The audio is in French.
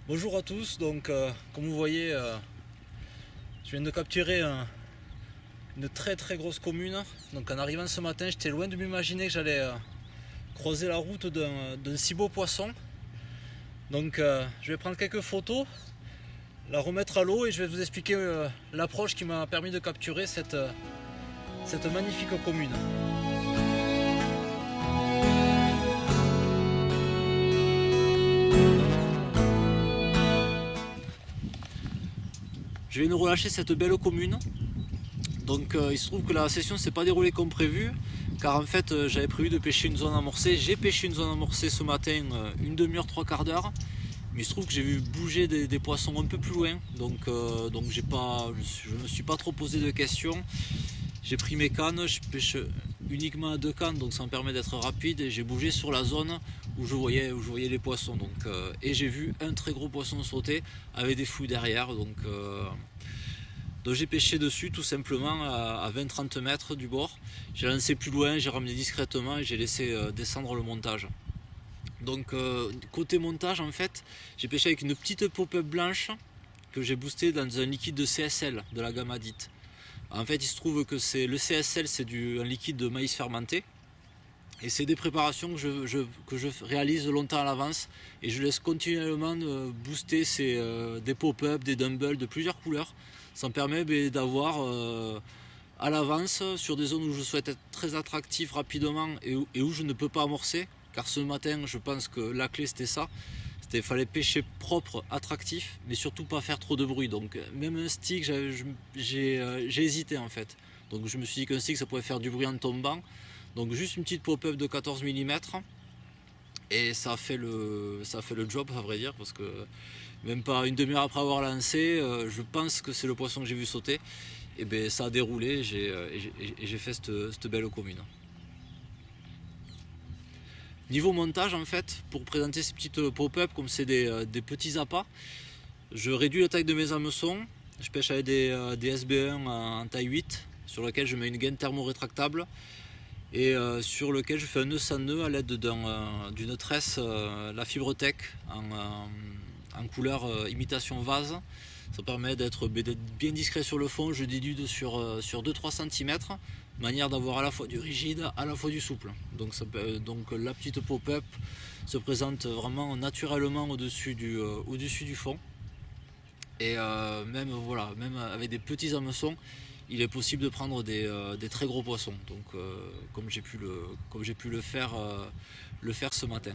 Bonjour à tous, donc comme vous voyez, je viens de capturer une très grosse commune. Donc en arrivant ce matin, j'étais loin de m'imaginer que j'allais croiser la route d'un si beau poisson. Donc je vais prendre quelques photos, la remettre à l'eau et je vais vous expliquer l'approche qui m'a permis de capturer cette magnifique commune. Je viens de relâcher cette belle commune. Donc il se trouve que la session ne s'est pas déroulée comme prévu, car en fait j'avais prévu de pêcher une zone amorcée. J'ai pêché une zone amorcée ce matin, une demi-heure, trois quarts d'heure. Mais il se trouve que j'ai vu bouger des poissons un peu plus loin, donc je ne me suis pas trop posé de questions. J'ai pris mes cannes, je pêche uniquement à deux cannes, donc ça me permet d'être rapide, et j'ai bougé sur la zone où je voyais les poissons. Et j'ai vu un très gros poisson sauter avec des fouilles derrière. Donc j'ai pêché dessus tout simplement à 20-30 mètres du bord. J'ai lancé plus loin, j'ai ramené discrètement et j'ai laissé descendre le montage. Donc côté montage, en fait, j'ai pêché avec une petite pop-up blanche que j'ai boostée dans un liquide de CSL de la gamme Adit. En fait, il se trouve que le CSL, c'est un liquide de maïs fermenté. Et c'est des préparations que je réalise longtemps à l'avance, et je laisse continuellement booster des pop-up, des dumbbells de plusieurs couleurs. Ça me permet d'avoir à l'avance, sur des zones où je souhaite être très attractif rapidement et où je ne peux pas amorcer. Car ce matin, je pense que la clé c'était ça. Il fallait pêcher propre, attractif, mais surtout pas faire trop de bruit. Donc même un stick, j'ai hésité en fait. Donc je me suis dit qu'un stick ça pouvait faire du bruit en tombant. Donc juste une petite pop-up de 14 mm. Et ça a fait le job, à vrai dire, parce que même pas une demi-heure après avoir lancé, je pense que c'est le poisson que j'ai vu sauter. Et bien ça a déroulé, et j'ai fait cette belle commune. Niveau montage, en fait, pour présenter ces petites pop-up, comme c'est des petits appâts, je réduis la taille de mes hameçons. Je pêche avec des SB1 en taille 8, sur lequel je mets une gaine thermo-rétractable, et sur lequel je fais un nœud sans nœud à l'aide d'une tresse, la Fibretech en couleur imitation vase. Ça permet d'être bien discret sur le fond. Je dédude sur 2-3 cm, manière d'avoir à la fois du rigide, à la fois du souple. Donc la petite pop-up se présente vraiment naturellement au-dessus du fond. Et même avec des petits hameçons, il est possible de prendre des très gros poissons. Donc comme j'ai pu le faire ce matin.